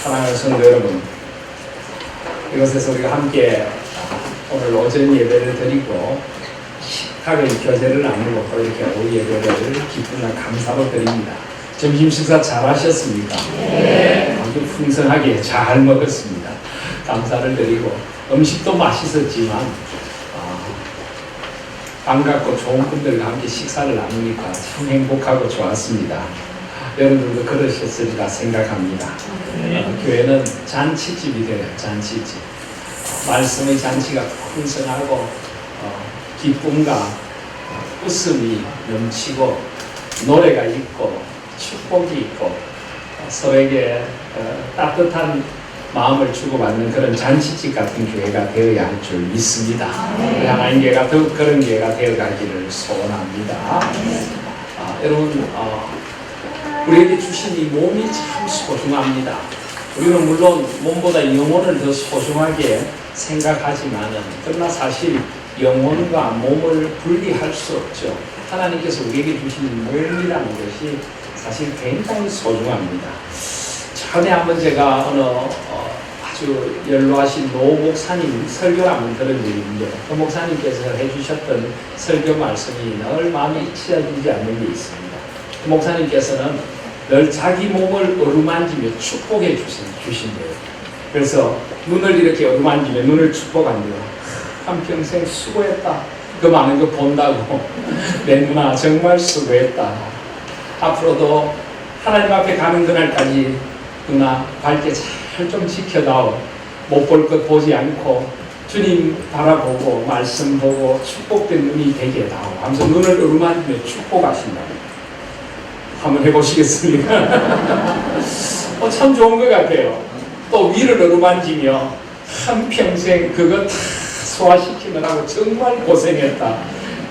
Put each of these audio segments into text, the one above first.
사랑하는 성도 여러분, 이곳에서 우리가 함께 오늘 오전 예배를 드리고 식탁의 교제를 나누고 또 이렇게 오후 예배를 기쁨과 감사로 드립니다. 점심 식사 잘 하셨습니까? 네. 아주 풍성하게 잘 먹었습니다. 감사를 드리고 음식도 맛있었지만 반갑고 좋은 분들과 함께 식사를 나누니까 참 행복하고 좋았습니다. 여러분들도 그러셨으리라 생각합니다. 교회는 잔치집이 돼요. 잔치집. 말씀의 잔치가 풍성하고 기쁨과 웃음이 넘치고 노래가 있고 축복이 있고 서로에게 따뜻한 마음을 주고받는 그런 잔치집 같은 교회가 되어야 할 줄 믿습니다. 하나님 교회가 더욱 그런 교회가 되어가기를 소원합니다. 여러분 우리에게 주신 이 몸이 참 소중합니다. 우리는 물론 몸보다 영혼을 더 소중하게 생각하지만은 그러나 사실 영혼과 몸을 분리할 수 없죠. 하나님께서 우리에게 주신 몸이라는 것이 사실 굉장히 소중합니다. 전에 한번 제가 어느 아주 연로하신 노 목사님 설교를 한번 들은 적이 있는데 그 목사님께서 해주셨던 설교 말씀이 늘 마음에 잊혀지지 않는 게 있습니다. 그 목사님께서는 늘 자기 몸을 어루만지며 축복해 주신대요. 그래서 눈을 이렇게 어루만지며 눈을 축복한대요. 한평생 수고했다. 그 많은 거 본다고. 내 누나 정말 수고했다. 앞으로도 하나님 앞에 가는 그날까지 누나 밝게 잘 좀 지켜다오. 못 볼 것 보지 않고 주님 바라보고 말씀 보고 축복된 눈이 되게 해다오. 하면서 눈을 어루만지며 축복하신다. 한번 해보시겠습니까? 참 좋은 것 같아요. 또 위를 어루만지며 한평생 그거 다 소화시키느라고 정말 고생했다.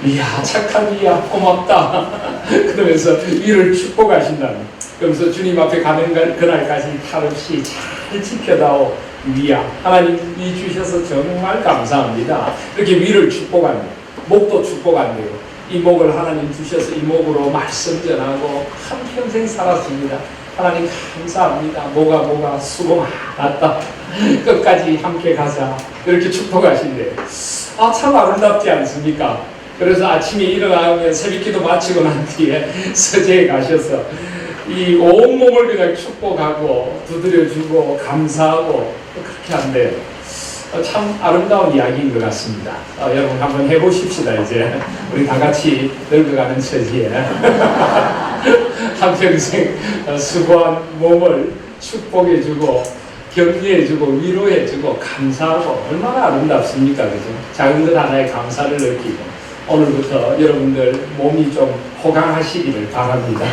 이야 착한 이야 고맙다. 그러면서 위를 축복하신다. 그러면서 주님 앞에 가는 그날까지 탈없이 잘 지켜다오. 위야 하나님이 주셔서 정말 감사합니다. 이렇게 위를 축복합니다. 목도 축복한대요. 이 목을 하나님 주셔서 이 목으로 말씀 전하고 한평생 살았습니다. 하나님 감사합니다. 뭐가 수고 많았다. 끝까지 함께 가자. 이렇게 축복하신대요. 참 아름답지 않습니까? 그래서 아침에 일어나면 새벽기도 마치고 난 뒤에 서재에 가셔서 이 온몸을 그냥 축복하고 두드려주고 감사하고 그렇게 한대요. 참 아름다운 이야기인 것 같습니다. 여러분 한번 해보십시다. 이제 우리 다 같이 늙어가는 처지에 한평생 수고한 몸을 축복해주고 격려해주고 위로해주고 감사하고 얼마나 아름답습니까? 그죠? 작은 것 하나에 감사를 느끼고 오늘부터 여러분들 몸이 좀 호강하시기를 바랍니다.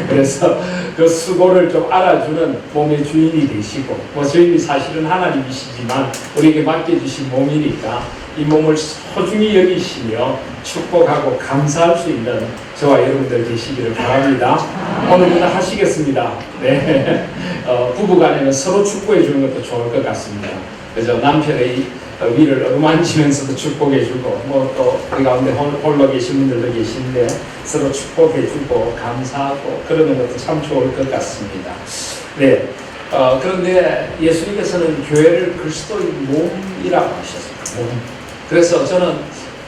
그래서 그 수고를 좀 알아주는 몸의 주인이 되시고 주인이 사실은 하나님이시지만 우리에게 맡겨주신 몸이니까 이 몸을 소중히 여기시며 축복하고 감사할 수 있는 저와 여러분들 되시기를 바랍니다. 오늘부터 하시겠습니다. 네. 부부간에는 서로 축복해 주는 것도 좋을 것 같습니다. 그래서 남편의 위를 어루만지면서도 축복해주고 또 우리 가운데 홀로 계신 분들도 계신데 서로 축복해주고 감사하고 그러는 것도 참 좋을 것 같습니다. 네. 그런데 예수님께서는 교회를 그리스도의 몸이라고 하셨습니다. 몸. 그래서 저는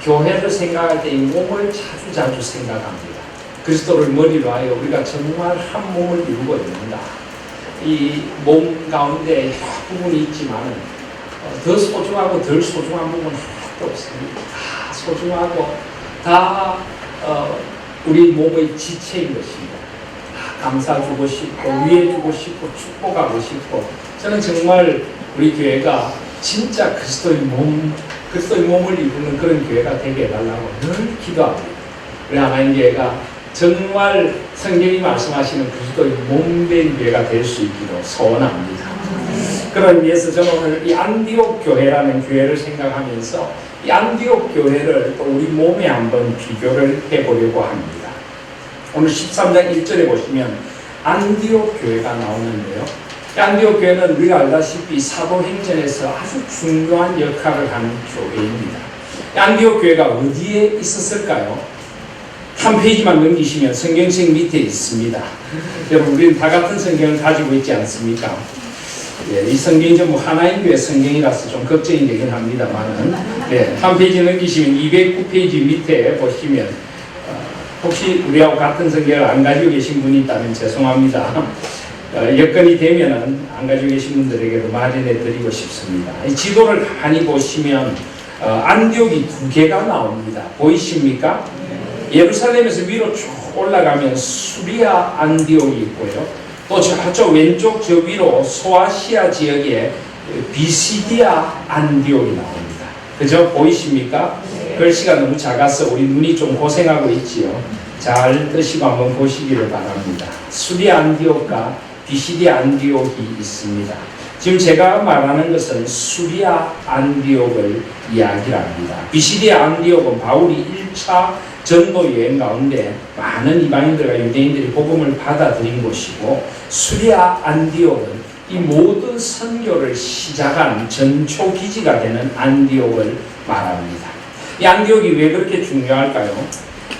교회를 생각할 때 이 몸을 자주 생각합니다. 그리스도를 머리로 하여 우리가 정말 한 몸을 이루고 있는다. 이 몸 가운데 여러 부분이 있지만 더 소중하고 덜 소중한 부분은 하나도 없습니다. 다 소중하고 다 우리 몸의 지체인 것입니다. 다 감사주고 싶고 위해주고 싶고 축복하고 싶고 저는 정말 우리 교회가 진짜 그리스도의 몸을 이루는 그런 교회가 되게 해달라고 늘 기도합니다. 우리 하나님 교회가 정말 성경이 말씀하시는 그리스도의 몸된 교회가 될 수 있기를 소원합니다. 그런 의미에서 저는 오늘 이 안디옥 교회라는 교회를 생각하면서 이 안디옥 교회를 또 우리 몸에 한번 비교를 해보려고 합니다. 오늘 13장 1절에 보시면 안디옥 교회가 나오는데요. 안디옥 교회는 우리가 알다시피 사도행전에서 아주 중요한 역할을 하는 교회입니다. 안디옥 교회가 어디에 있었을까요? 한 페이지만 넘기시면 성경책 밑에 있습니다. 여러분 우리는 다 같은 성경을 가지고 있지 않습니까? 이 성경이 전부 하나인 교회 성경이라서 좀 걱정이 되긴 합니다만은, 한 페이지 넘기시면 209페이지 밑에 보시면, 혹시 우리하고 같은 성경을 안 가지고 계신 분이 있다면 죄송합니다. 여건이 되면은 안 가지고 계신 분들에게도 마련해 드리고 싶습니다. 이 지도를 가만히 보시면 안디옥이 두 개가 나옵니다. 보이십니까? 예루살렘에서 위로 쭉 올라가면 수리아 안디옥이 있고요. 또 저쪽 왼쪽 저 위로 소아시아 지역에 비시디아 안디옥이 나옵니다. 그죠? 보이십니까? 글씨가 너무 작아서 우리 눈이 좀 고생하고 있지요. 잘 뜨시고 한번 보시기를 바랍니다. 수리아 안디옥과 비시디아 안디옥이 있습니다. 지금 제가 말하는 것은 수리아 안디옥을 이야기를 합니다. 비시디아 안디옥은 바울이 1차 전도 여행 가운데 많은 이방인들과 유대인들이 복음을 받아들인 곳이고, 수리아 안디옥은 이 모든 선교를 시작한 전초 기지가 되는 안디옥을 말합니다. 이 안디옥이 왜 그렇게 중요할까요?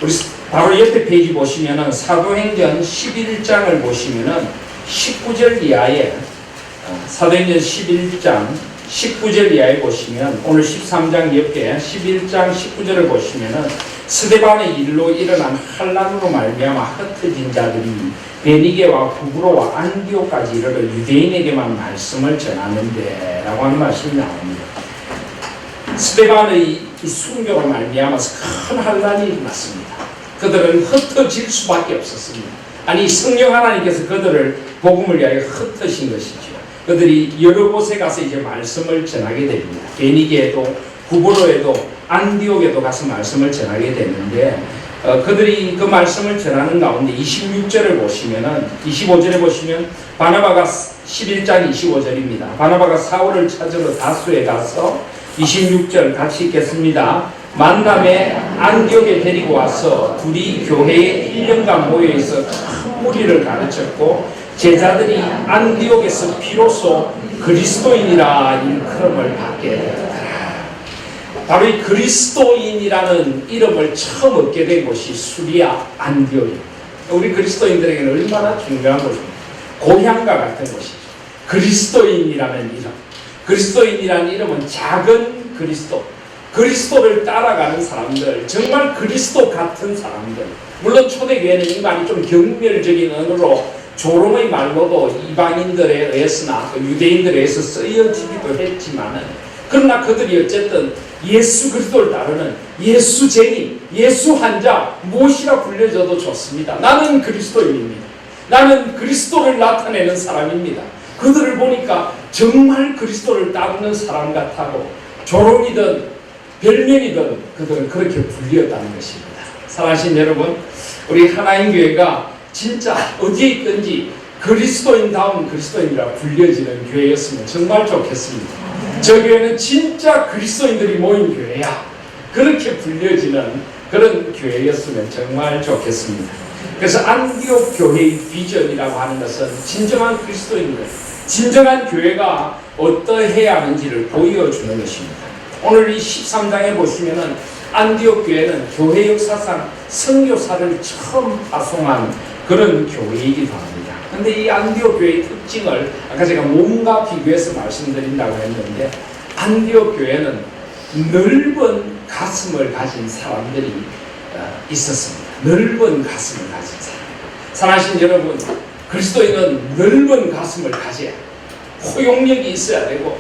우리 바로 옆에 페이지 보시면은 사도행전 11장을 보시면은 19절 이하에 사도행전 11장 19절 이하에 보시면, 오늘 13장 옆에 11장 19절을 보시면은 스데반의 일로 일어난 환란으로 말미암아 흩어진 자들이 베니게와 구브로와 안디옥까지 이르러 유대인에게만 말씀을 전하는데 라고 하는 말씀이 나옵니다. 스데반의 이 순교로 말미암아서 큰 환란이 일어났습니다. 그들은 흩어질 수밖에 없었습니다. 아니, 성령 하나님께서 그들을 복음을 위하여 흩으신 것이죠. 그들이 여러 곳에 가서 이제 말씀을 전하게 됩니다. 베니게에도 구브로에도 안디옥에도 가서 말씀을 전하게 되는데, 그들이 그 말씀을 전하는 가운데 26절을 보시면은, 25절에 보시면 바나바가 11장 25절입니다. 바나바가 사울을 찾으러 다수에 가서 26절 같이 읽겠습니다. 만남에 안디옥에 데리고 와서 둘이 교회에 1년간 모여있어 큰 무리를 가르쳤고, 제자들이 안디옥에서 비로소 그리스도인이라 일컬음을 받게 되었더라. 바로 이 그리스도인이라는 이름을 처음 얻게 된 곳이 수리아 안디옥입니다. 우리 그리스도인들에게는 얼마나 중요한 곳입니다. 고향과 같은 곳이죠. 그리스도인이라는 이름. 그리스도인이라는 이름은 작은 그리스도, 그리스도를 따라가는 사람들, 정말 그리스도 같은 사람들. 물론 초대교회는 이 말이 좀 경멸적인 언어로 조롱의 말로도 이방인들에 의해서나 유대인들에 의해서 쓰여지기도 했지만은, 그러나 그들이 어쨌든 예수 그리스도를 따르는 예수쟁이, 예수 환자, 무엇이라 불려져도 좋습니다. 나는 그리스도인입니다. 나는 그리스도를 나타내는 사람입니다. 그들을 보니까 정말 그리스도를 따르는 사람 같다고 조롱이든 별명이든 그들은 그렇게 불렸다는 것입니다. 사랑하신 여러분, 우리 하나님 교회가 진짜 어디에 있든지 그리스도인다운 그리스도인이라 불려지는 교회였으면 정말 좋겠습니다. 저 교회는 진짜 그리스도인들이 모인 교회야, 그렇게 불려지는 그런 교회였으면 정말 좋겠습니다. 그래서 안디옥 교회의 비전이라고 하는 것은 진정한 그리스도인들, 진정한 교회가 어떠해야 하는지를 보여주는 것입니다. 오늘 이 13장에 보시면은 안디옥 교회는 교회 역사상 선교사를 처음 파송한 그런 교회이기도 합니다. 그런데 이 안디옥 교회의 특징을 아까 제가 몸과 비교해서 말씀드린다고 했는데, 안디옥 교회는 넓은 가슴을 가진 사람들이 있었습니다. 넓은 가슴을 가진 사람. 사랑하신 여러분, 그리스도인은 넓은 가슴을 가져야, 포용력이 있어야 되고,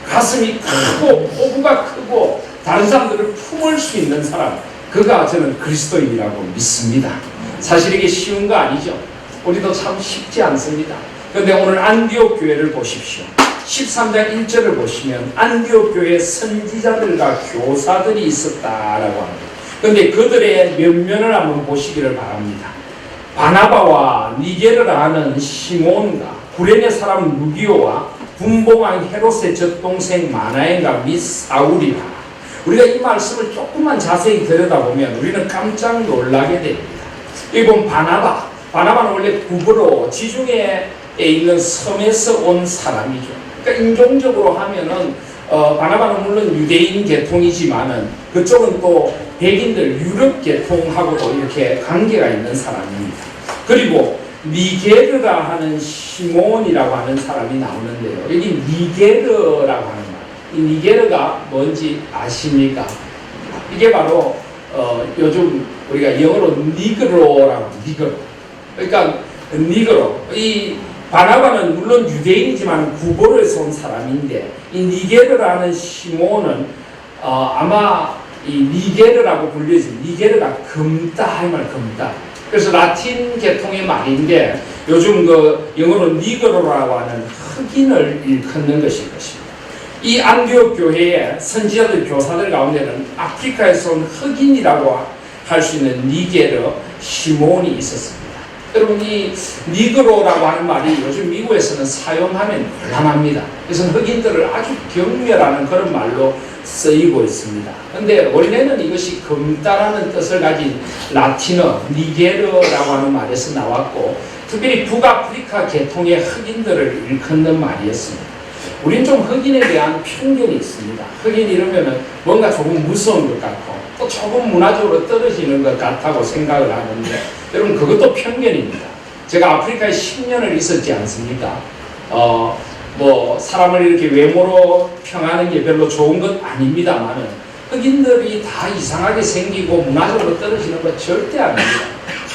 가슴이 크고 호구가 크고 다른 사람들을 품을 수 있는 사람, 그가 저는 그리스도인이라고 믿습니다. 사실 이게 쉬운 거 아니죠. 우리도 참 쉽지 않습니다. 그런데 오늘 안디옥 교회를 보십시오. 13장 1절을 보시면 안디옥 교회에 선지자들과 교사들이 있었다라고 합니다. 그런데 그들의 면면을 한번 보시기를 바랍니다. 바나바와 니게르라 하는 시몬과 구레네 사람 루기오와 분봉왕 헤롯의 젖동생 마나엔과 및 사울이라. 우리가 이 말씀을 조금만 자세히 들여다보면 우리는 깜짝 놀라게 됩니다. 이건 바나바는 원래 구브로 지중해에 있는 섬에서 온 사람이죠. 그러니까 인종적으로 하면은 바나바는 물론 유대인 계통이지만은 그쪽은 또 백인들 유럽 계통하고도 이렇게 관계가 있는 사람입니다. 그리고 니게르라 하는 시몬이라고 하는 사람이 나오는데요. 여기 니게르라고 하는 말. 이 니게르가 뭔지 아십니까? 이게 바로 요즘 우리가 영어로 니그로라고 합니다. 니그로. 그러니까 니그로. 이 바나바는 물론 유대인이지만 구보로에서 온 사람인데 이 니게르라는 시몬은 아마 이 니게르라고 불리지. 니게르가 금다 이 말 금다. 그래서 라틴 계통의 말인데 요즘 그 영어로 니그로라고 하는 흑인을 일컫는 것일 것입니다. 이 안디옥 교회의 선지자들 교사들 가운데는 아프리카에서 온 흑인이라고 할 수 있는 니게르 시몬이 있었습니다. 여러분 이 니그로라고 하는 말이 요즘 미국에서는 사용하면 곤란합니다. 그래서 흑인들을 아주 경멸하는 그런 말로 쓰이고 있습니다. 그런데 원래는 이것이 금다라는 뜻을 가진 라틴어 니게르라고 하는 말에서 나왔고 특별히 북아프리카 계통의 흑인들을 일컫는 말이었습니다. 우린 좀 흑인에 대한 편견이 있습니다. 흑인 이러면은 뭔가 조금 무서운 것 같고 또 조금 문화적으로 떨어지는 것 같다고 생각을 하는데 여러분 그것도 편견입니다. 제가 아프리카에 10년을 있었지 않습니까? 뭐 사람을 이렇게 외모로 평하는 게 별로 좋은 것 아닙니다만은 흑인들이 다 이상하게 생기고 문화적으로 떨어지는 것 절대 아닙니다.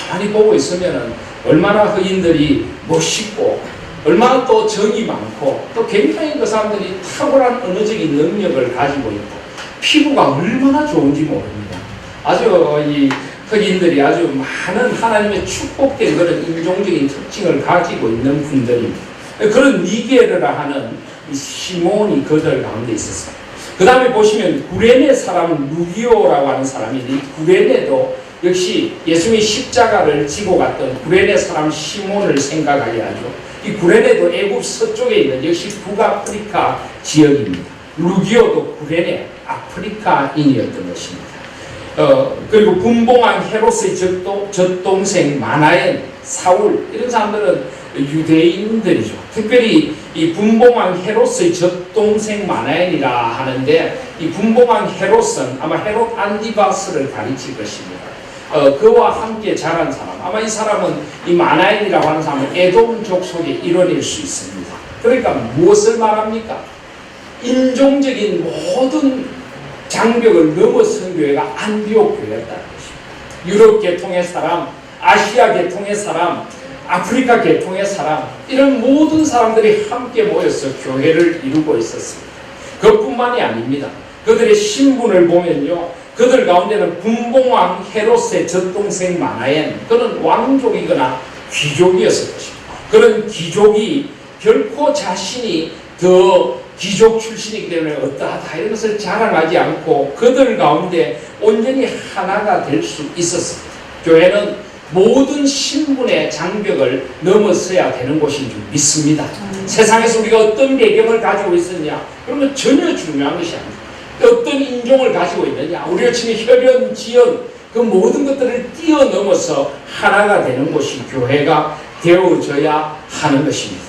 가만히 보고 있으면은 얼마나 흑인들이 멋있고 얼마나 또 정이 많고 또 굉장히 그 사람들이 탁월한 언어적인 능력을 가지고 있고 피부가 얼마나 좋은지 모릅니다. 아주 이 흑인들이 아주 많은 하나님의 축복된 그런 인종적인 특징을 가지고 있는 분들입니다. 그런 니게르라 하는 시몬이 그들 가운데 있었어요. 그 다음에 보시면 구레네 사람 루기오라고 하는 사람이 이 구레네도 역시 예수님이 십자가를 지고 갔던 구레네 사람 시몬을 생각하게 하죠. 이 구레네도 애굽 서쪽에 있는 역시 북아프리카 지역입니다. 루기오도 구레네 아프리카인이었던 것입니다. 그리고 분봉왕 헤롯의 젖동생 마나엔, 사울 이런 사람들은 유대인들이죠. 특별히 이 분봉왕 헤롯의 젖동생 마나엔이라 하는데 이 분봉왕 헤롯은 아마 헤롯 안디바스를 가리칠 것입니다. 그와 함께 자란 사람, 아마 이 사람은 이 마나엔이라고 하는 사람은 에돔족 속의 일원일 수 있습니다. 그러니까 무엇을 말합니까? 인종적인 모든 장벽을 넘어선 교회가 안디옥 교회였다는 것입니다. 유럽 계통의 사람, 아시아 계통의 사람, 아프리카 계통의 사람, 이런 모든 사람들이 함께 모여서 교회를 이루고 있었습니다. 그것뿐만이 아닙니다. 그들의 신분을 보면요, 그들 가운데는 분봉왕 헤롯의 젖동생 마나엔, 그는 왕족이거나 귀족이었을 것입니다. 그런 귀족이 결코 자신이 더 귀족 출신이기 때문에 어떠하다 이런 것을 자랑하지 않고 그들 가운데 온전히 하나가 될 수 있었습니다. 교회는 모든 신분의 장벽을 넘어서야 되는 곳인 줄 믿습니다. 세상에서 우리가 어떤 배경을 가지고 있었냐, 그러면 전혀 중요한 것이 아닙니다. 어떤 인종을 가지고 있느냐, 우리가 치는 혈연, 지연, 그 모든 것들을 뛰어넘어서 하나가 되는 곳이 교회가 되어져야 하는 것입니다.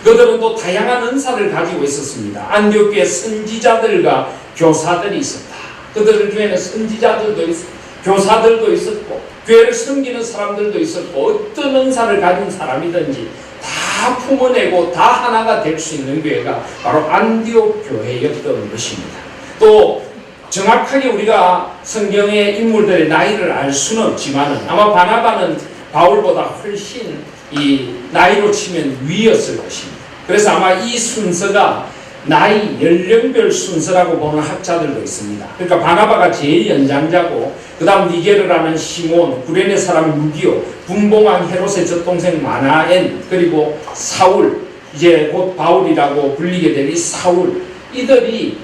그들은 또 다양한 은사를 가지고 있었습니다. 안디옥 교회 선지자들과 교사들이 있었다. 그들 중에는 선지자들도 있었고 교사들도 있었고 교회를 섬기는 사람들도 있었고 어떤 은사를 가진 사람이든지 다 품어내고 다 하나가 될 수 있는 교회가 바로 안디옥 교회였던 것입니다. 또 정확하게 우리가 성경의 인물들의 나이를 알 수는 없지만 아마 바나바는 바울보다 훨씬 이 나이로 치면 위였을 것입니다. 그래서 아마 이 순서가 나이, 연령별 순서라고 보는 학자들도 있습니다. 그러니까 바나바가 제일 연장자고 그 다음 니게르라는 시몬, 구레네 사람 루기오, 분봉왕 헤롯의 젖동생 마나엔, 그리고 사울, 이제 곧 바울이라고 불리게 될 이 사울, 이들이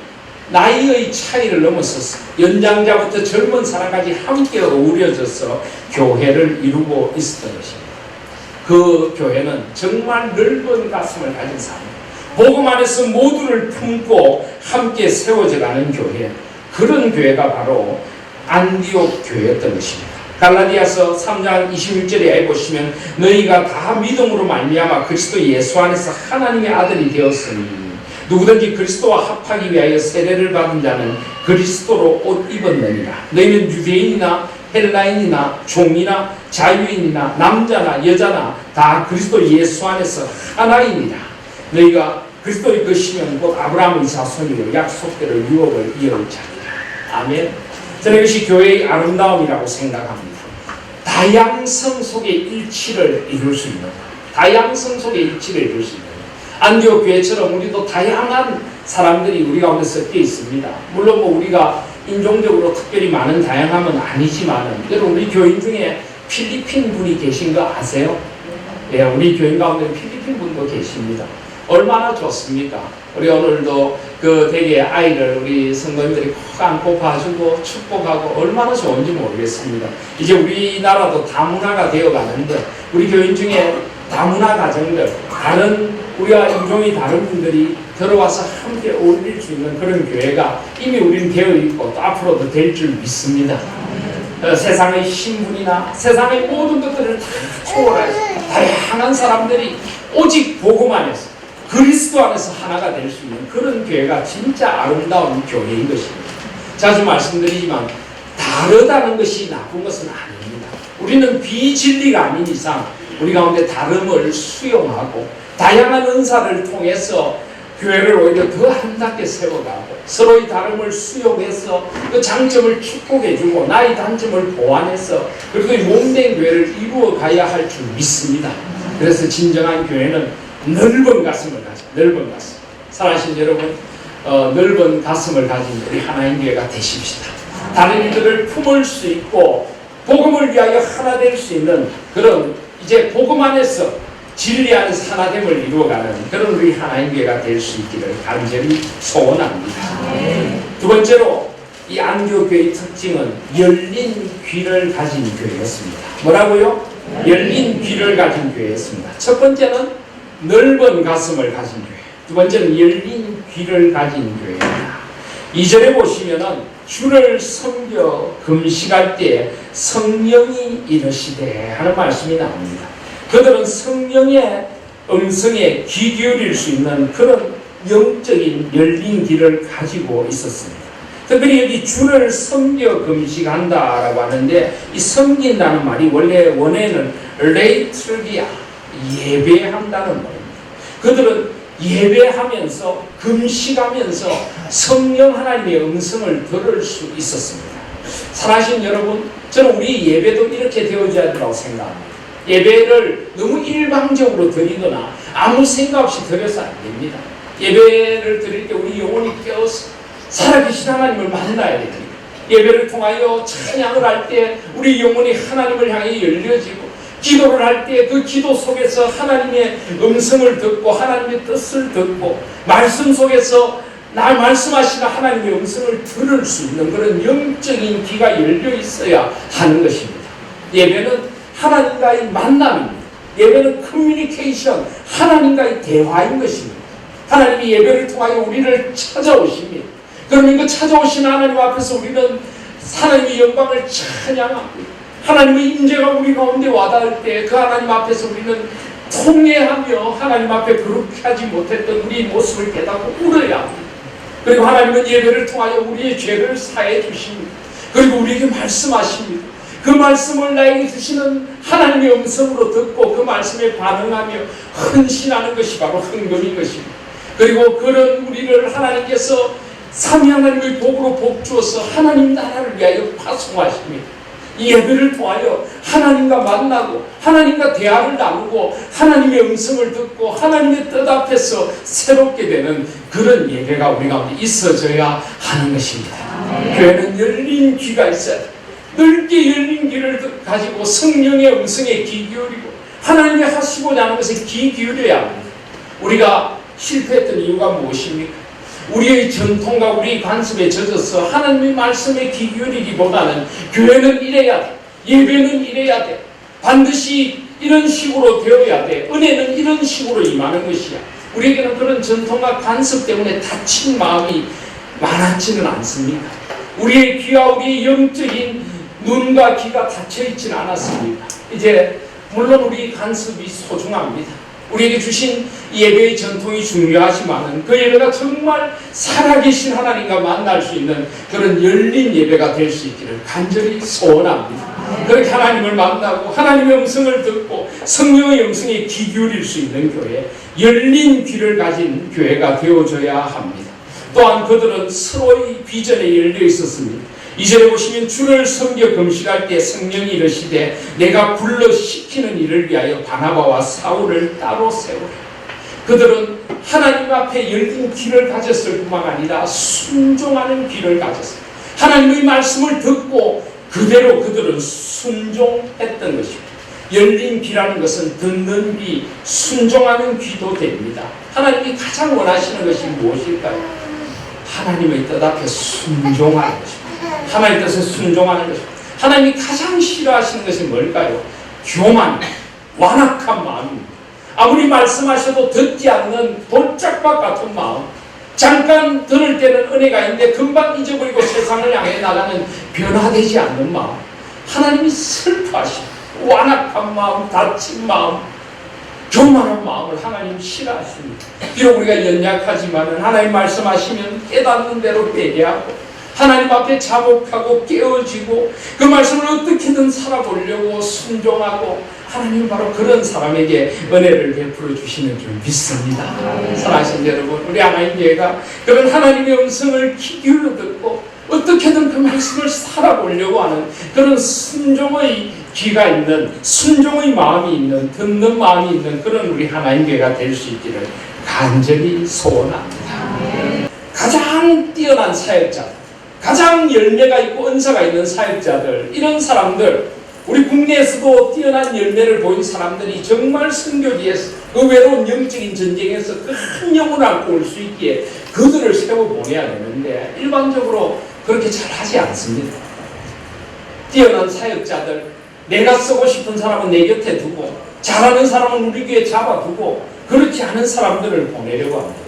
나이의 차이를 넘어서 연장자부터 젊은 사람까지 함께 어우러져서 교회를 이루고 있었던 것입니다. 그 교회는 정말 넓은 가슴을 가진 사람, 복음 안에서 모두를 품고 함께 세워져가는 교회, 그런 교회가 바로 안디옥 교회였던 것입니다. 갈라디아서 3장 26절에 보시면 너희가 다 믿음으로 말미암아 그리스도 예수 안에서 하나님의 아들이 되었으니 누구든지 그리스도와 합하기 위하여 세례를 받은 자는 그리스도로 옷 입었느니라. 너희는 유대인이나 헬라인이나 종이나 자유인이나 남자나 여자나 다 그리스도 예수 안에서 하나입니다. 너희가 그리스도의 것이면 곧 아브라함의 자손이요 약속대로 유업을 이어올 자니라. 아멘. 저는 이것이 교회의 아름다움이라고 생각합니다. 다양성 속의 일치를 이룰 수 있는, 다양성 속의 일치를 이룰 수 있는, 안디옥 교회처럼 우리도 다양한 사람들이 우리 가운데 섞여 있습니다. 물론 뭐 우리가 인종적으로 특별히 많은 다양함은 아니지만, 여러분 우리 교인 중에 필리핀 분이 계신 거 아세요? 예, 우리 교인 가운데 필리핀 분도 계십니다. 얼마나 좋습니까? 우리 오늘도 그 댁에 아이를 우리 성도님들이 꼭 안고 봐주고 축복하고 얼마나 좋은지 모르겠습니다. 이제 우리나라도 다문화가 되어가는데 우리 교인 중에 다문화 가정들, 다른 우리와 인종이 다른 분들이 들어와서 함께 어울릴 수 있는 그런 교회가 이미 우리는 되어 있고 또 앞으로도 될 줄 믿습니다. 세상의 신분이나 세상의 모든 것들을 다 초월해서 다양한 사람들이 오직 복음 안에서 그리스도 안에서 하나가 될 수 있는 그런 교회가 진짜 아름다운 교회인 것입니다. 자주 말씀드리지만 다르다는 것이 나쁜 것은 아닙니다. 우리는 비진리가 아닌 이상 우리 가운데 다름을 수용하고 다양한 은사를 통해서 교회를 오히려 더 아름답게 세워가고 서로의 다름을 수용해서 그 장점을 축복해주고 나의 단점을 보완해서 그리고 이 몸된 교회를 이루어 가야 할 줄 믿습니다. 그래서 진정한 교회는 넓은 가슴을 가지고, 넓은 가슴. 사랑하신 여러분, 넓은 가슴을 가진 우리 하나님 교회가 되십시다. 다른 이들을 품을 수 있고 복음을 위하여 하나 될 수 있는 그런 이제 복음 안에서 진리 안에서 하나됨을 이루어가는 그런 우리 하나님 교회가 될 수 있기를 간절히 소원합니다. 두 번째로 이 안디옥 교회의 특징은 열린 귀를 가진 교회였습니다. 뭐라고요? 열린 귀를 가진 교회였습니다. 첫 번째는 넓은 가슴을 가진 교회, 두 번째는 열린 귀를 가진 교회입니다. 2절에 보시면은 주를 섬겨 금식할 때 성령이 이르시되 하는 말씀이 나옵니다. 그들은 성령의 음성에 귀 기울일 수 있는 그런 영적인 열린 귀를 가지고 있었습니다. 특별히 여기 주를 섬겨 금식한다라고 하는데 이 섬긴다는 말이 원래 원에는 레이트르기아 예배한다는 말입니다. 그들은 예배하면서 금식하면서 성령 하나님의 음성을 들을 수 있었습니다. 사랑하신 여러분, 저는 우리 예배도 이렇게 되어져야 된다고 생각합니다. 예배를 너무 일방적으로 드리거나 아무 생각 없이 드려서 안 됩니다. 예배를 드릴 때 우리 영혼이 깨어서 살아계신 하나님을 만나야 됩니다. 예배를 통하여 찬양을 할 때 우리 영혼이 하나님을 향해 열려지고 기도를 할 때 그 기도 속에서 하나님의 음성을 듣고 하나님의 뜻을 듣고 말씀 속에서 날 말씀하시는 하나님의 음성을 들을 수 있는 그런 영적인 귀가 열려 있어야 하는 것입니다. 예배는 하나님과의 만남입니다. 예배는 커뮤니케이션, 하나님과의 대화인 것입니다. 하나님이 예배를 통하여 우리를 찾아오십니다. 그러면 그 찾아오신 하나님 앞에서 우리는 하나님의 영광을 찬양합니다. 하나님의 임재가 우리 가운데 와닿을 때 그 하나님 앞에서 우리는 통회하며 하나님 앞에 그렇게 하지 못했던 우리의 모습을 깨닫고 울어야 합니다. 그리고 하나님은 예배를 통하여 우리의 죄를 사해 주십니다. 그리고 우리에게 말씀하십니다. 그 말씀을 나에게 주시는 하나님의 음성으로 듣고 그 말씀에 반응하며 헌신하는 것이 바로 헌금인 것입니다. 그리고 그런 우리를 하나님께서 삼위 하나님의 복으로 복주어서 하나님 나라를 위하여 파송하십니다. 이 예배를 통하여 하나님과 만나고 하나님과 대화를 나누고 하나님의 음성을 듣고 하나님의 뜻 앞에서 새롭게 되는 그런 예배가 우리 가운데 있어져야 하는 것입니다. 교회는 열린 귀가 있어야 돼. 넓게 열린 귀를 가지고 성령의 음성에 귀 기울이고 하나님이 하시고자 하는 것에 귀 기울여야 합니다. 우리가 실패했던 이유가 무엇입니까? 우리의 전통과 우리의 관습에 젖어서 하나님의 말씀에 귀 기울이기보다는 교회는 이래야 돼. 예배는 이래야 돼. 반드시 이런 식으로 되어야 돼. 은혜는 이런 식으로 임하는 것이야. 우리에게는 그런 전통과 관습 때문에 다친 마음이 많았지는 않습니까? 우리의 귀와 우리의 영적인 눈과 귀가 닫혀있지는 않았습니다. 이제 물론 우리 관습이 소중합니다. 우리에게 주신 예배의 전통이 중요하지만 그 예배가 정말 살아계신 하나님과 만날 수 있는 그런 열린 예배가 될 수 있기를 간절히 소원합니다. 그렇게 하나님을 만나고 하나님의 음성을 듣고 성령의 음성에 귀 기울일 수 있는 교회, 열린 귀를 가진 교회가 되어줘야 합니다. 또한 그들은 서로의 비전에 열려 있었습니다. 이절에 보시면 주를 섬겨 금식할 때 성령이 이르시되 내가 불러 시키는 일을 위하여 바나바와 사울을 따로 세우라. 그들은 하나님 앞에 열린 귀를 가졌을 뿐만 아니라 순종하는 귀를 가졌습니다. 하나님의 말씀을 듣고 그대로 그들은 순종했던 것입니다. 열린 귀라는 것은 듣는 귀, 순종하는 귀도 됩니다. 하나님이 가장 원하시는 것이 무엇일까요? 하나님의 뜻 앞에 순종하는 것입니다. 하나님의 뜻에 순종하는 것입니다. 하나님이 가장 싫어하시는 것이 뭘까요? 교만, 완악한 마음입니다. 아무리 말씀하셔도 듣지 않는 돌짝밭 같은 마음, 잠깐 들을 때는 은혜가 있는데 금방 잊어버리고 세상을 향해 나가는 변화되지 않는 마음, 하나님이 슬퍼하시고 완악한 마음, 다친 마음, 교만한 마음을 하나님 싫어하십니다. 비록 우리가 연약하지만 하나님 말씀하시면 깨닫는 대로 회개하고 하나님 앞에 자복하고 깨어지고 그 말씀을 어떻게든 살아보려고 순종하고 하나님 바로 그런 사람에게 은혜를 베풀어 주시는 줄 믿습니다. 사랑하신 여러분, 우리 하나님 교회가 그런 하나님의 음성을 귀 기울여 듣고 어떻게든 그 말씀을 살아보려고 하는 그런 순종의 귀가 있는, 순종의 마음이 있는, 듣는 마음이 있는 그런 우리 하나님 교회가 될 수 있기를 간절히 소원합니다. 가장 뛰어난 사역자들, 가장 열매가 있고 은사가 있는 사역자들, 이런 사람들, 우리 국내에서도 뛰어난 열매를 보인 사람들이 정말 선교지에서 그 외로운 영적인 전쟁에서 그 한 영혼을 안고 올 수 있기에 그들을 세워 보내야 되는데 일반적으로 그렇게 잘 하지 않습니다. 뛰어난 사역자들, 내가 쓰고 싶은 사람은 내 곁에 두고 잘하는 사람은 우리 교회에 잡아두고 그렇지 않은 사람들을 보내려고 합니다.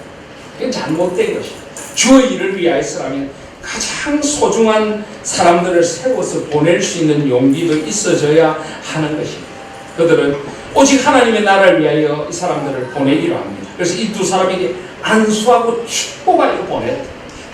이건 잘못된 것입니다. 주의 일을 위하여서라면 가장 소중한 사람들을 세워서 보낼 수 있는 용기도 있어져야 하는 것입니다. 그들은 오직 하나님의 나라를 위하여 이 사람들을 보내기로 합니다. 그래서 이 두 사람에게 안수하고 축복하여 보냈다.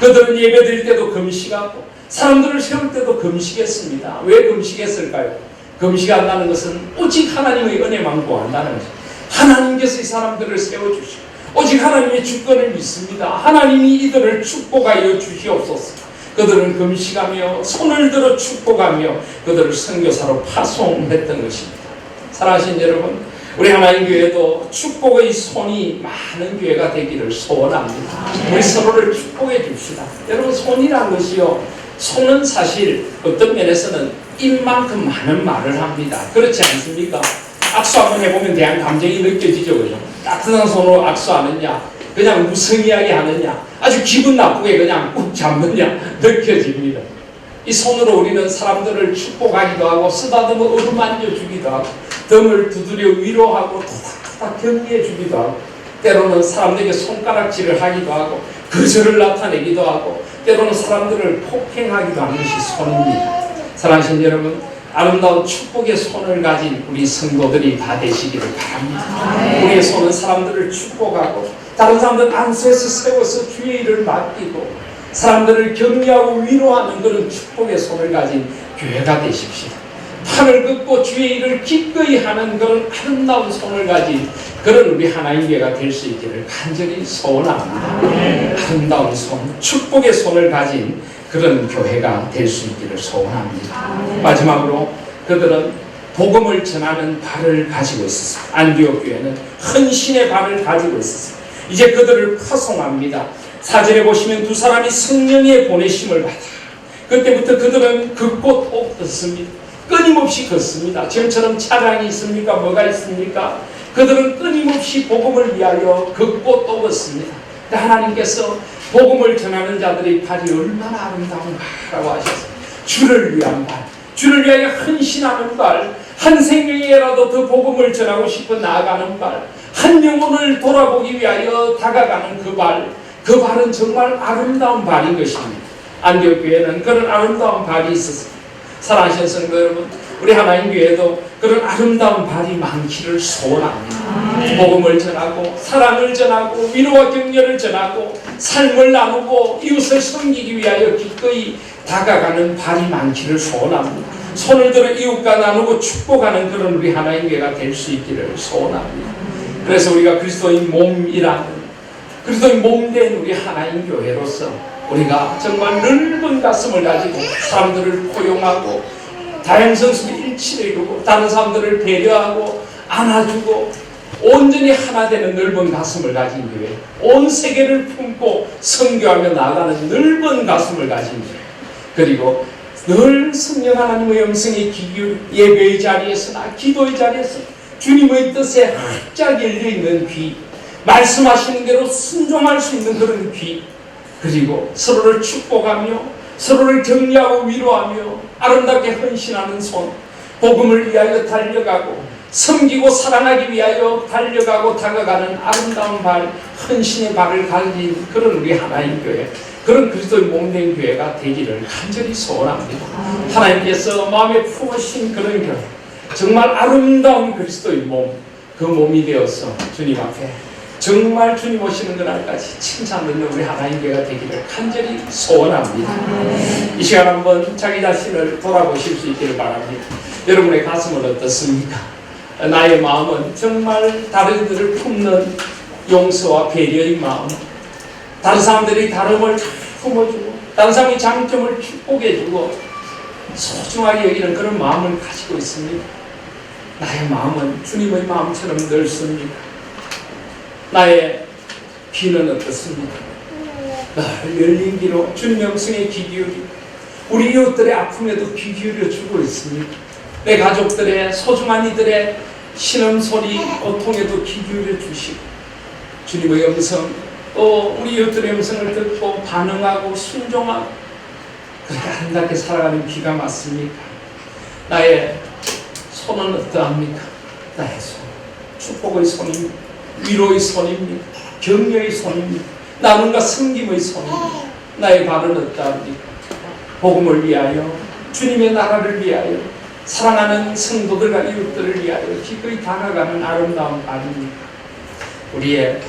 그들은 예배드릴 때도 금식하고 사람들을 세울 때도 금식했습니다. 왜 금식했을까요? 금식한다는 것은 오직 하나님의 은혜만 구한다는 것입니다. 하나님께서 이 사람들을 세워주시고 오직 하나님의 주권을 믿습니다. 하나님이 이들을 축복하여 주시옵소서. 그들은 금식하며 손을 들어 축복하며 그들을 선교사로 파송했던 것입니다. 사랑하신 여러분, 우리 하나님 교회도 축복의 손이 많은 교회가 되기를 소원합니다. 우리 서로를 축복해 줍시다. 여러분, 손이란 것이요, 손은 사실 어떤 면에서는 입만큼 많은 말을 합니다. 그렇지 않습니까? 악수 한번 해보면 대한 감정이 느껴지죠. 그죠? 따뜻한 손으로 악수하느냐, 그냥 무성의하게 하느냐, 아주 기분 나쁘게 그냥 꾹 잡느냐 느껴집니다. 이 손으로 우리는 사람들을 축복하기도 하고 쓰다듬어 어루만져 주기도 하고 등을 두드려 위로하고 토닥토닥 격려해 주기도 하고 때로는 사람들에게 손가락질을 하기도 하고 거절을 나타내기도 하고 때로는 사람들을 폭행하기도 하는 것이 손입니다. 사랑하신 여러분, 아름다운 축복의 손을 가진 우리 성도들이 다 되시기를 바랍니다. 우리의 손은 사람들을 축복하고 다른 사람들 안수해서 세워서 주의 일을 맡기고 사람들을 격려하고 위로하는 그런 축복의 손을 가진 교회가 되십시오. 판을 긋고 주의 일을 기꺼이 하는 그런 아름다운 손을 가진 그런 우리 하나님 교회가 될 수 있기를 간절히 소원합니다. 아름다운 손, 축복의 손을 가진 그런 교회가 될 수 있기를 소원합니다. 마지막으로 그들은 복음을 전하는 발을 가지고 있었습니다. 안디옥 교회는 헌신의 발을 가지고 있었습니다. 이제 그들을 파송합니다. 4절에 보시면 두 사람이 성령의 보내심을 받아 그때부터 그들은 걷고 또 걷습니다. 끊임없이 걷습니다. 지금처럼 차량이 있습니까? 뭐가 있습니까? 그들은 끊임없이 복음을 위하여 걷고 또 걷습니다. 하나님께서 복음을 전하는 자들의 발이 얼마나 아름다운가라고 하셨어요. 주를 위한 발, 주를 위하여 헌신하는 발, 한 생명에라도 더 복음을 전하고 싶어 나아가는 발, 한 영혼을 돌아보기 위하여 다가가는 그 발, 그 발은 정말 아름다운 발인 것입니다. 안디옥 교회는 그런 아름다운 발이 있었습니다. 사랑하시는 성도 여러분, 우리 하나님 교회도 그런 아름다운 발이 많기를 소원합니다. 복음을 전하고 사랑을 전하고 위로와 격려를 전하고 삶을 나누고 이웃을 섬기기 위하여 기꺼이 다가가는 발이 많기를 소원합니다. 손을 들어 이웃과 나누고 축복하는 그런 우리 하나님 교회가 될 수 있기를 소원합니다. 그래서 우리가 그리스도의 몸이라는, 그리스도의 몸된 우리 하나님 교회로서 우리가 정말 넓은 가슴을 가지고 사람들을 포용하고 다양성 속에 일치를 이루고 다른 사람들을 배려하고 안아주고 온전히 하나 되는 넓은 가슴을 가진 교회, 온 세계를 품고 선교하며 나아가는 넓은 가슴을 가진 교회, 그리고 늘 성령 하나님의 음성에 귀 기울여 예배의 자리에서나 기도의 자리에서 주님의 뜻에 활짝 열려있는 귀, 말씀하시는 대로 순종할 수 있는 그런 귀, 그리고 서로를 축복하며 서로를 격려하고 위로하며 아름답게 헌신하는 손, 복음을 위하여 달려가고 섬기고 사랑하기 위하여 달려가고 다가가는 아름다운 발, 헌신의 발을 가진 그런 우리 하나님 교회, 그런 그리스도의 몸된 교회가 되기를 간절히 소원합니다. 하나님께서 마음에 품으신 그런 교회, 정말 아름다운 그리스도의 몸, 그 몸이 되어서 주님 앞에 정말 주님 오시는 그날까지 칭찬 듣는 우리 하나님 교회가 되기를 간절히 소원합니다. 이 시간 한번 자기 자신을 돌아보실 수 있기를 바랍니다. 여러분의 가슴은 어떻습니까? 나의 마음은 정말 다른 이들을 품는 용서와 배려의 마음, 다른 사람들이 다름을 잘 품어주고 다른 사람의 장점을 축복해주고 소중하게 여기는 그런 마음을 가지고 있습니다. 나의 마음은 주님의 마음처럼 넓습니다. 나의 귀는 어떻습니까? 늘 열린 귀로 주님의 음성에 귀 기울이고 우리 이웃들의 아픔에도 귀 기울여 주고 있습니다. 내 가족들의 소중한 이들의 신음소리 고통에도 귀 기울여 주시고 주님의 음성, 또 우리 이웃들의 음성을 듣고 반응하고 순종하고 그렇게 아름답게 살아가는 귀가 맞습니까? 나의 손은 어떠합니까? 나의 손, 축복의 손입니다. 위로의 손입니다. 격려의 손입니다. 나눔과 섬김의 손입니다. 나의 발은 어떠합니까? 복음을 위하여, 주님의 나라를 위하여, 사랑하는 성도들과 이웃들을 위하여 기꺼이 다가가는 아름다운 발입니다. 우리의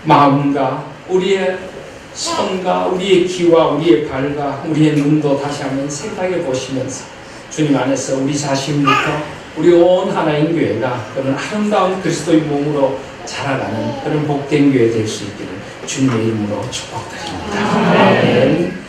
마음과 우리의 손과 우리의 귀와 우리의 발과 우리의 눈도 다시 한번 생각해 보시면서 주님 안에서 우리 자신부터 우리 온 하나님 교회가 그런 아름다운 그리스도의 몸으로 자라가는 그런 복된 교회 될 수 있기를 주님의 이름으로 축복드립니다. 아멘.